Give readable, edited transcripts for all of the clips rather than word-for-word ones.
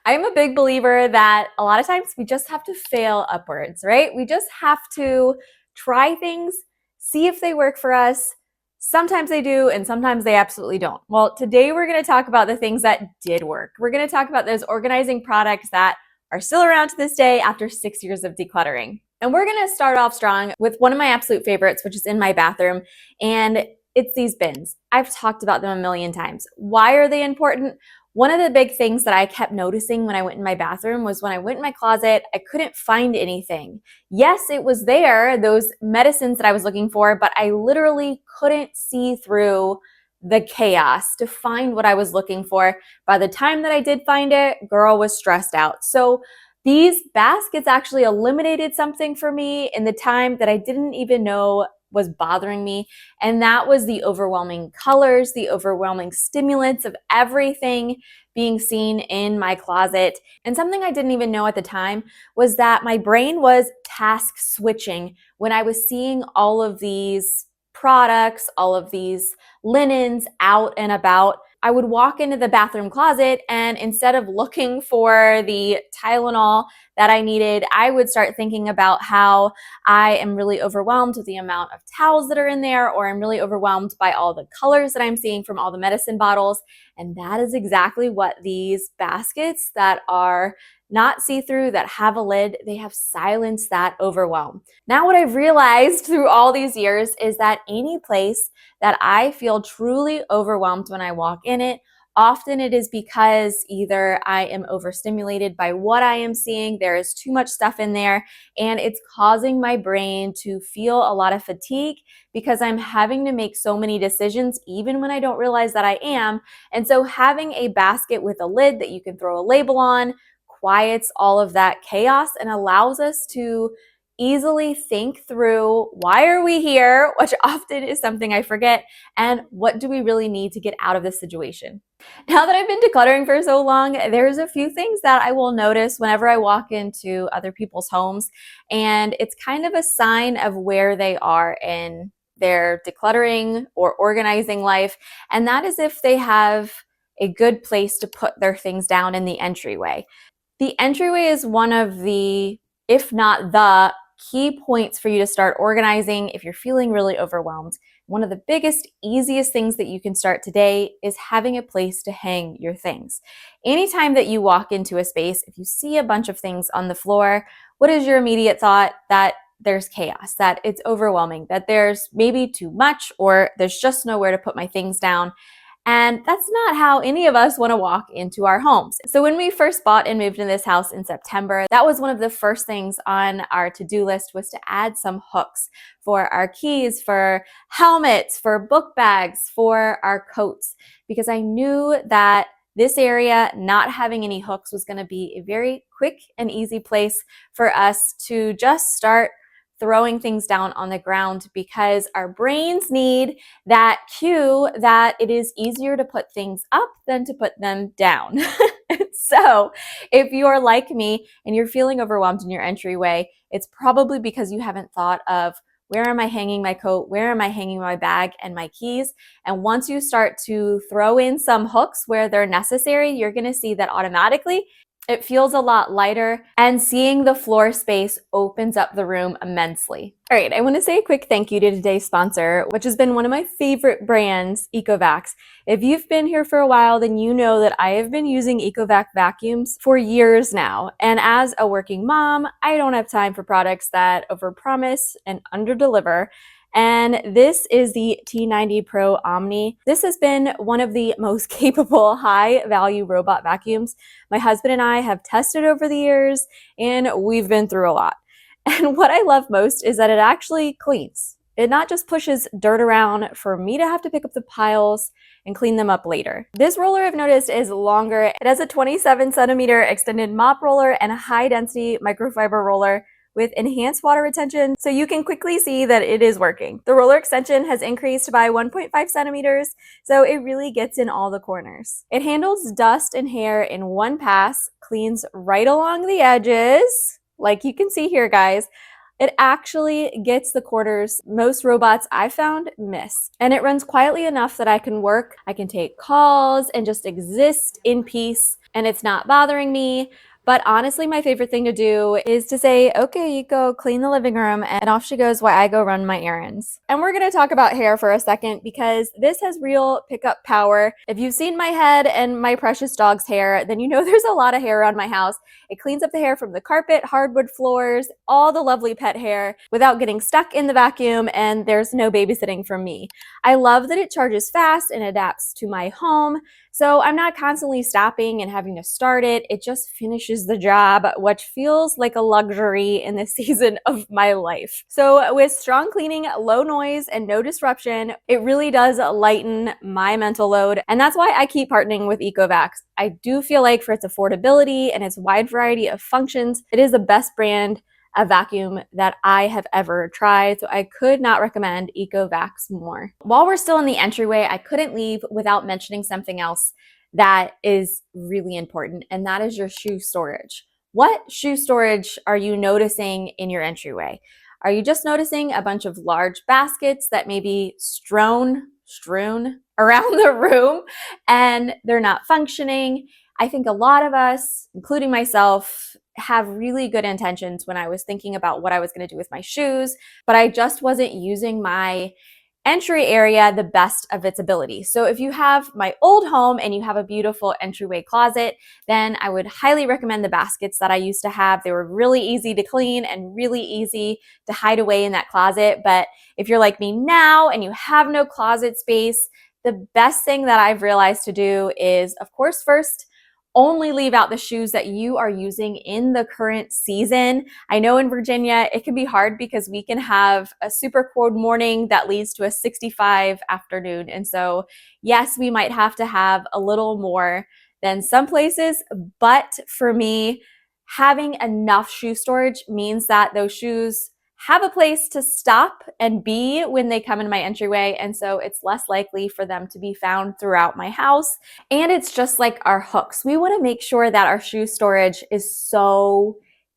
I'm a big believer that a lot of times we just have to fail upwards, right? We just have to try things, see if they work for us. Sometimes they do, and sometimes they absolutely don't. Well, today we're going to talk about the things that did work. We're going to talk about those organizing products that are still around to this day after 6 years of decluttering. And we're going to start off strong with one of my absolute favorites, which is in my bathroom, and it's these bins. I've talked about them a million times. Why are they important? One of the big things that I kept noticing when I went in my bathroom was when I went in my closet, I couldn't find anything. Yes, it was there, those medicines that I was looking for, but I literally couldn't see through the chaos to find what I was looking for. By the time that I did find it, girl was stressed out. So these baskets actually eliminated something for me in the time that I didn't even know was bothering me, and that was the overwhelming colors, the overwhelming stimulants of everything being seen in my closet. And something I didn't even know at the time was that my brain was task switching when I was seeing all of these products, all of these linens out and about. I would walk into the bathroom closet, and instead of looking for the Tylenol that I needed, I would start thinking about how I am really overwhelmed with the amount of towels that are in there, or I'm really overwhelmed by all the colors that I'm seeing from all the medicine bottles. And that is exactly what these baskets that are not see-through, that have a lid, they have silenced that overwhelm. Now, what I've realized through all these years is that any place that I feel truly overwhelmed when I walk in it, often it is because either I am overstimulated by what I am seeing, there is too much stuff in there, and it's causing my brain to feel a lot of fatigue because I'm having to make so many decisions even when I don't realize that I am. And so having a basket with a lid that you can throw a label on quiets all of that chaos and allows us to easily think through, why are we here, which often is something I forget, and what do we really need to get out of this situation. Now that I've been decluttering for so long, there's a few things that I will notice whenever I walk into other people's homes, and it's kind of a sign of where they are in their decluttering or organizing life, and that is if they have a good place to put their things down in the entryway. The entryway is one of the, if not the, key points for you to start organizing if you're feeling really overwhelmed. One of the biggest, easiest things that you can start today is having a place to hang your things. Anytime that you walk into a space, if you see a bunch of things on the floor, what is your immediate thought? That there's chaos, that it's overwhelming, that there's maybe too much, or there's just nowhere to put my things down. And that's not how any of us want to walk into our homes. So when we first bought and moved in this house in September, that was one of the first things on our to-do list, was to add some hooks for our keys, for helmets, for book bags, for our coats, because I knew that this area not having any hooks was going to be a very quick and easy place for us to just start throwing things down on the ground, because our brains need that cue that it is easier to put things up than to put them down. So if you're like me and you're feeling overwhelmed in your entryway, it's probably because you haven't thought of, where am I hanging my coat? Where am I hanging my bag and my keys? And once you start to throw in some hooks where they're necessary, you're going to see that automatically it feels a lot lighter, and seeing the floor space opens up the room immensely. All right, I want to say a quick thank you to today's sponsor, which has been one of my favorite brands, Ecovacs. If you've been here for a while, then you know that I have been using Ecovac vacuums for years now. And as a working mom, I don't have time for products that overpromise and underdeliver. And this is the T90 Pro Omni. This has been one of the most capable high-value robot vacuums my husband and I have tested over the years, and we've been through a lot. And what I love most is that it actually cleans. It not just pushes dirt around for me to have to pick up the piles and clean them up later. This roller, I've noticed, is longer. It has a 27 centimeter extended mop roller and a high-density microfiber roller with enhanced water retention, so you can quickly see that it is working. The roller extension has increased by 1.5 centimeters, so it really gets in all the corners. It handles dust and hair in one pass, cleans right along the edges, like you can see here, guys, It actually gets the quarters most robots I've found miss. And it runs quietly enough that I can work, I can take calls, and just exist in peace, and it's not bothering me. But honestly, my favorite thing to do is to say, okay, Eco, clean the living room, and off she goes while I go run my errands. And we're gonna talk about hair for a second because this has real pickup power. If you've seen my head and my precious dog's hair, then you know there's a lot of hair around my house. It cleans up the hair from the carpet, hardwood floors, all the lovely pet hair without getting stuck in the vacuum, and there's no babysitting from me. I love that it charges fast and adapts to my home. So I'm not constantly stopping and having to start it. It just finishes the job, which feels like a luxury in this season of my life. So with strong cleaning, low noise, and no disruption, it really does lighten my mental load. And that's why I keep partnering with Ecovacs. I do feel like for its affordability and its wide variety of functions, it is the best brand a vacuum that I have ever tried, so I could not recommend Ecovacs more. While we're still in the entryway, I couldn't leave without mentioning something else that is really important, and that is your shoe storage. What shoe storage are you noticing in your entryway? Are you just noticing a bunch of large baskets that may be strewn around the room and they're not functioning? I think a lot of us, including myself, have really good intentions when I was thinking about what I was going to do with my shoes, but I just wasn't using my entry area the best of its ability. So if you have my old home and you have a beautiful entryway closet, then I would highly recommend the baskets that I used to have. They were really easy to clean and really easy to hide away in that closet. But if you're like me now and you have no closet space, the best thing that I've realized to do is, of course, first, only leave out the shoes that you are using in the current season. I know in Virginia, it can be hard because we can have a super cold morning that leads to a 65 afternoon. And so, yes, we might have to have a little more than some places, but for me, having enough shoe storage means that those shoes have a place to stop and be when they come in my entryway, and so it's less likely for them to be found throughout my house. And it's just like our hooks. We want to make sure that our shoe storage is so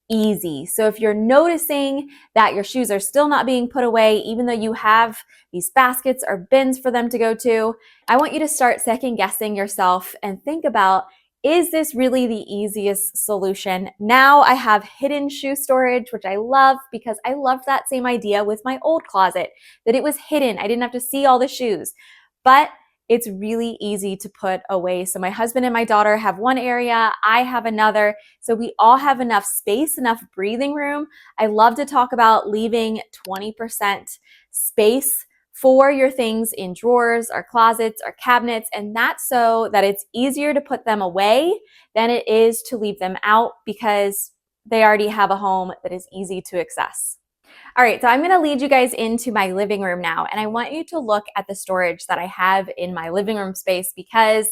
easy. So if you're noticing that your shoes are still not being put away, even though you have these baskets or bins for them to go to, I want you to start second guessing yourself and think about, is this really the easiest solution? Now I have hidden shoe storage, which I love because I loved that same idea with my old closet, that it was hidden. I didn't have to see all the shoes, but it's really easy to put away. So my husband and my daughter have one area, I have another. So we all have enough space, enough breathing room. I love to talk about leaving 20% space for your things in drawers or closets or cabinets, and that's so that it's easier to put them away than it is to leave them out because they already have a home that is easy to access. All right, so I'm going to lead you guys into my living room now, and I want you to look at the storage that I have in my living room space because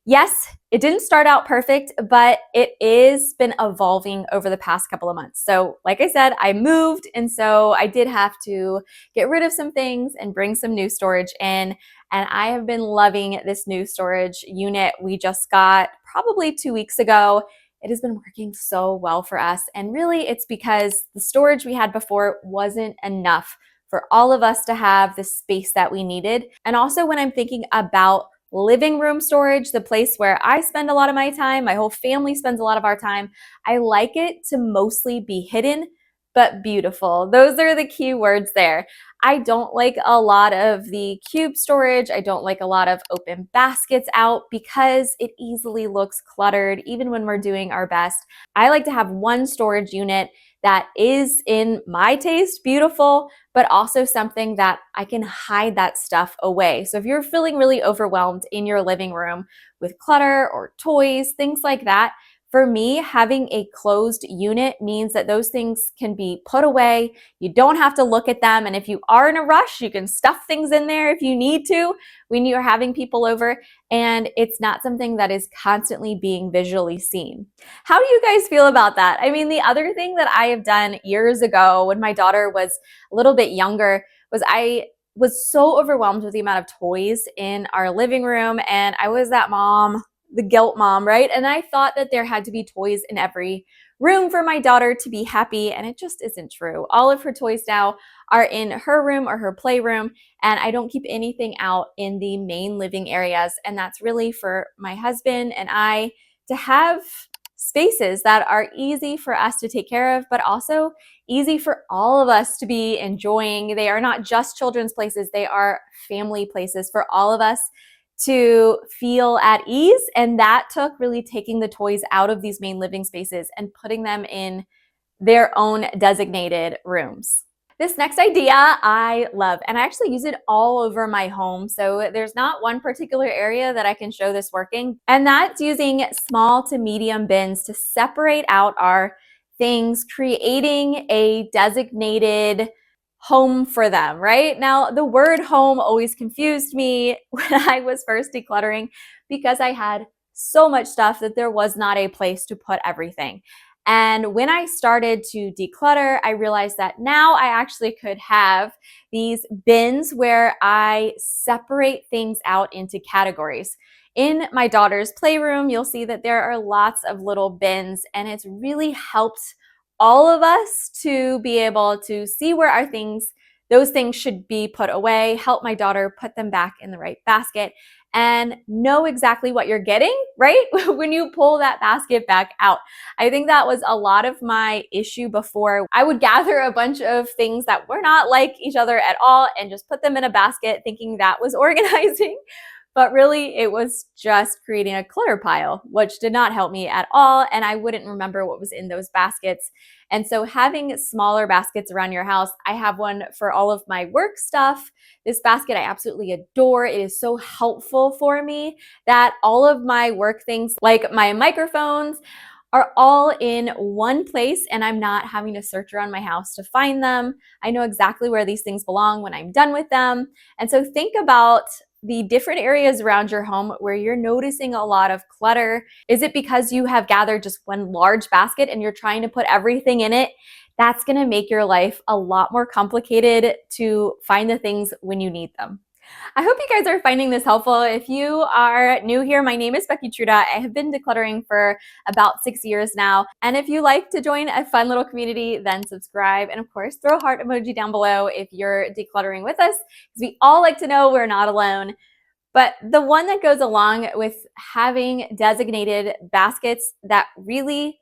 yes, it didn't start out perfect, but it is been evolving over the past couple of months. So like I said, I moved, and so I did have to get rid of some things and bring some new storage in. And I have been loving this new storage unit we just got probably 2 weeks ago. It has been working so well for us. And really it's because the storage we had before wasn't enough for all of us to have the space that we needed. And also when I'm thinking about living room storage, the place where I spend a lot of my time, my whole family spends a lot of our time, I like it to mostly be hidden, but beautiful. Those are the key words there. I don't like a lot of the cube storage. I don't like a lot of open baskets out because it easily looks cluttered, even when we're doing our best. I like to have one storage unit that is, in my taste, beautiful, but also something that I can hide that stuff away. So if you're feeling really overwhelmed in your living room with clutter or toys, things like that, for me, having a closed unit means that those things can be put away. You don't have to look at them. And if you are in a rush, you can stuff things in there if you need to when you're having people over. And it's not something that is constantly being visually seen. How do you guys feel about that? I mean, the other thing that I have done years ago when my daughter was a little bit younger was I was so overwhelmed with the amount of toys in our living room. And I was that mom the guilt mom, right? And I thought that there had to be toys in every room for my daughter to be happy, and it just isn't true. All of her toys now are in her room or her playroom, and I don't keep anything out in the main living areas. And that's really for my husband and I to have spaces that are easy for us to take care of, but also easy for all of us to be enjoying. They are not just children's places, they are family places for all of us to feel at ease. And that took really taking the toys out of these main living spaces and putting them in their own designated rooms. This next idea I love, and I actually use it all over my home. So there's not one particular area that I can show this working. And that's using small to medium bins to separate out our things, creating a designated home for them, right? Now, the word home always confused me when I was first decluttering because I had so much stuff that there was not a place to put everything. And when I started to declutter, I realized that now I actually could have these bins where I separate things out into categories. In my daughter's playroom, you'll see that there are lots of little bins, and it's really helped all of us to be able to see where our things, those things should be put away, help my daughter put them back in the right basket, and know exactly what you're getting, right? When you pull that basket back out. I think that was a lot of my issue before. I would gather a bunch of things that were not like each other at all and just put them in a basket thinking that was organizing. But really, it was just creating a clutter pile, which did not help me at all. And I wouldn't remember what was in those baskets. And so having smaller baskets around your house, I have one for all of my work stuff. This basket I absolutely adore. It is so helpful for me that all of my work things, like my microphones, are all in one place, and I'm not having to search around my house to find them. I know exactly where these things belong when I'm done with them. And so think about the different areas around your home where you're noticing a lot of clutter. Is it because you have gathered just one large basket and you're trying to put everything in it? That's going to make your life a lot more complicated to find the things when you need them. I hope you guys are finding this helpful. If you are new here, my name is Becky Truda. I have been decluttering for about 6 years now. And if you like to join a fun little community, then subscribe. And of course, throw a heart emoji down below if you're decluttering with us, because we all like to know we're not alone. But the one that goes along with having designated baskets that really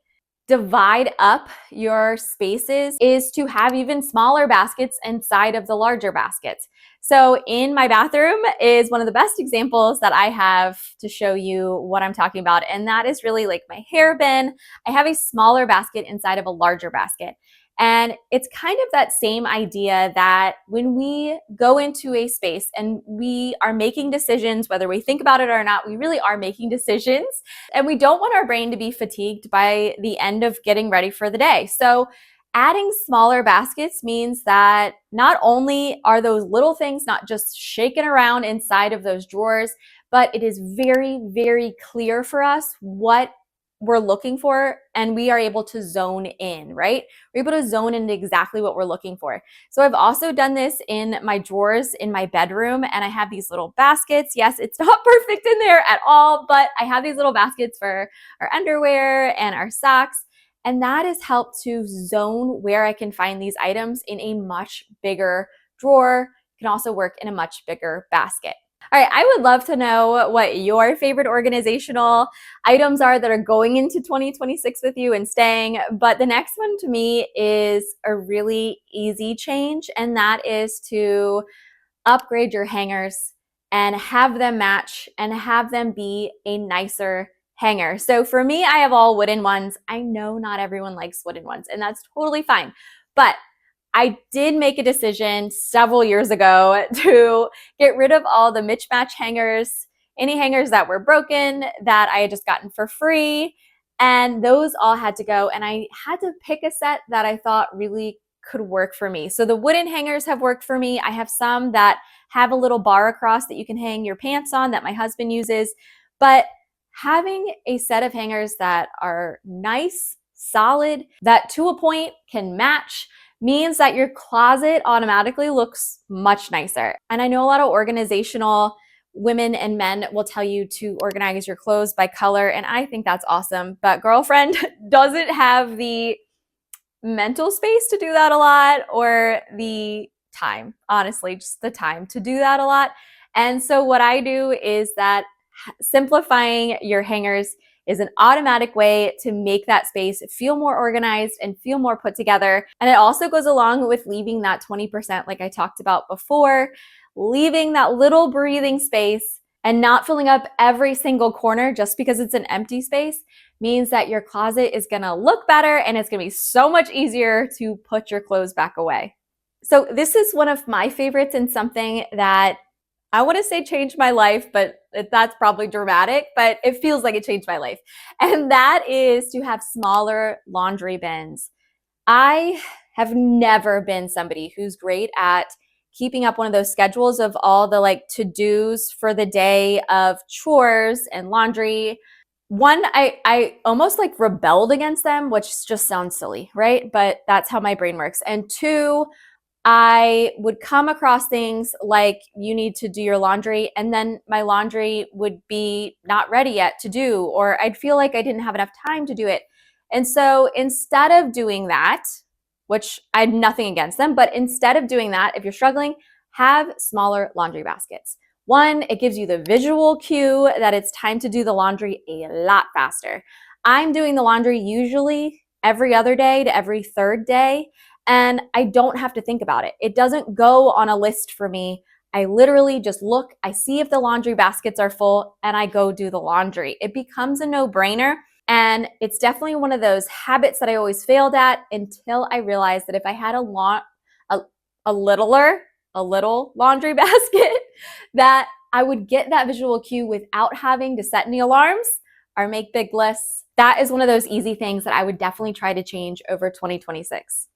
divide up your spaces is to have even smaller baskets inside of the larger baskets. So in my bathroom is one of the best examples that I have to show you what I'm talking about. And that is really like my hair bin. I have a smaller basket inside of a larger basket. And it's kind of that same idea that when we go into a space and we are making decisions, whether we think about it or not, we really are making decisions. And we don't want our brain to be fatigued by the end of getting ready for the day. So adding smaller baskets means that not only are those little things not just shaking around inside of those drawers, but it is very, very clear for us what we're looking for, and we are able to zone in, right? We're able to zone into exactly what we're looking for. So I've also done this in my drawers in my bedroom, and I have these little baskets. Yes, it's not perfect in there at all, but I have these little baskets for our underwear and our socks. And that has helped to zone where I can find these items in a much bigger drawer. It can also work in a much bigger basket. All right, I would love to know what your favorite organizational items are that are going into 2026 with you and staying. But the next one to me is a really easy change, and that is to upgrade your hangers and have them match and have them be a nicer hanger. So for me, I have all wooden ones. I know not everyone likes wooden ones, and that's totally fine. But I did make a decision several years ago to get rid of all the mismatch hangers, any hangers that were broken that I had just gotten for free, and those all had to go. And I had to pick a set that I thought really could work for me. So the wooden hangers have worked for me. I have some that have a little bar across that you can hang your pants on that my husband uses. But having a set of hangers that are nice, solid, that to a point can match, means that your closet automatically looks much nicer. And I know a lot of organizational women and men will tell you to organize your clothes by color, and I think that's awesome. But girlfriend doesn't have the mental space to do that a lot, or the time, honestly, just the time to do that a lot. And so what I do is that simplifying your hangers is an automatic way to make that space feel more organized and feel more put together. And it also goes along with leaving that 20%, like I talked about before, leaving that little breathing space and not filling up every single corner just because it's an empty space means that your closet is gonna look better and it's gonna be so much easier to put your clothes back away. So this is one of my favorites and something that I want to say changed my life, but that's probably dramatic, but it feels like it changed my life. And that is to have smaller laundry bins. I have never been somebody who's great at keeping up one of those schedules of all the like to-dos for the day of chores and laundry. One, I almost like rebelled against them, which just sounds silly, right? But that's how my brain works. And two, I would come across things like you need to do your laundry, and then my laundry would be not ready yet to do, or I'd feel like I didn't have enough time to do it. And so instead of doing that, which I had nothing against them, but instead of doing that, if you're struggling, have smaller laundry baskets. One, it gives you the visual cue that it's time to do the laundry a lot faster. I'm doing the laundry usually every other day to every third day, and I don't have to think about it. It doesn't go on a list for me. I literally just look, I see if the laundry baskets are full, and I go do the laundry. It becomes a no-brainer, and it's definitely one of those habits that I always failed at until I realized that if I had a little laundry basket, that I would get that visual cue without having to set any alarms or make big lists. That is one of those easy things that I would definitely try to change over 2026.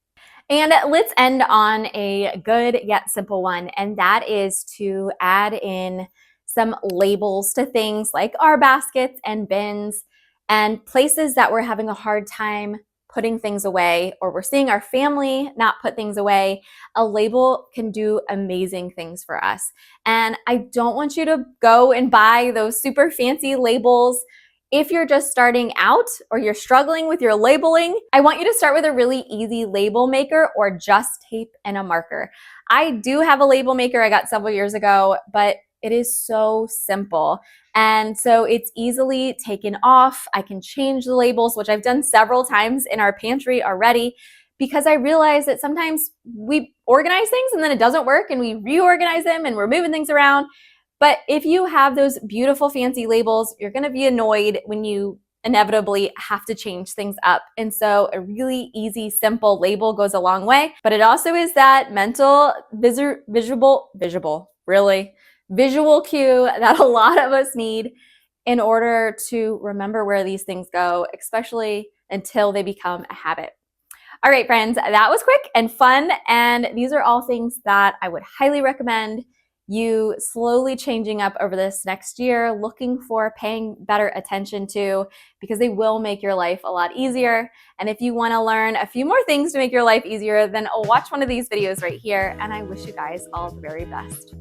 And let's end on a good yet simple one, and that is to add in some labels to things like our baskets and bins and places that we're having a hard time putting things away, or we're seeing our family not put things away. A label can do amazing things for us. And I don't want you to go and buy those super fancy labels. If you're just starting out or you're struggling with your labeling, I want you to start with a really easy label maker or just tape and a marker. I do have a label maker I got several years ago, but it is so simple. And so it's easily taken off. I can change the labels, which I've done several times in our pantry already, because I realize that sometimes we organize things and then it doesn't work and we reorganize them and we're moving things around. But if you have those beautiful fancy labels, you're going to be annoyed when you inevitably have to change things up. And so a really easy, simple label goes a long way. But it also is that mental visual cue that a lot of us need in order to remember where these things go, especially until they become a habit. All right, friends, that was quick and fun. And these are all things that I would highly recommend you slowly changing up over this next year, looking for, paying better attention to, because they will make your life a lot easier. And if you want to learn a few more things to make your life easier, then watch one of these videos right here. And I wish you guys all the very best.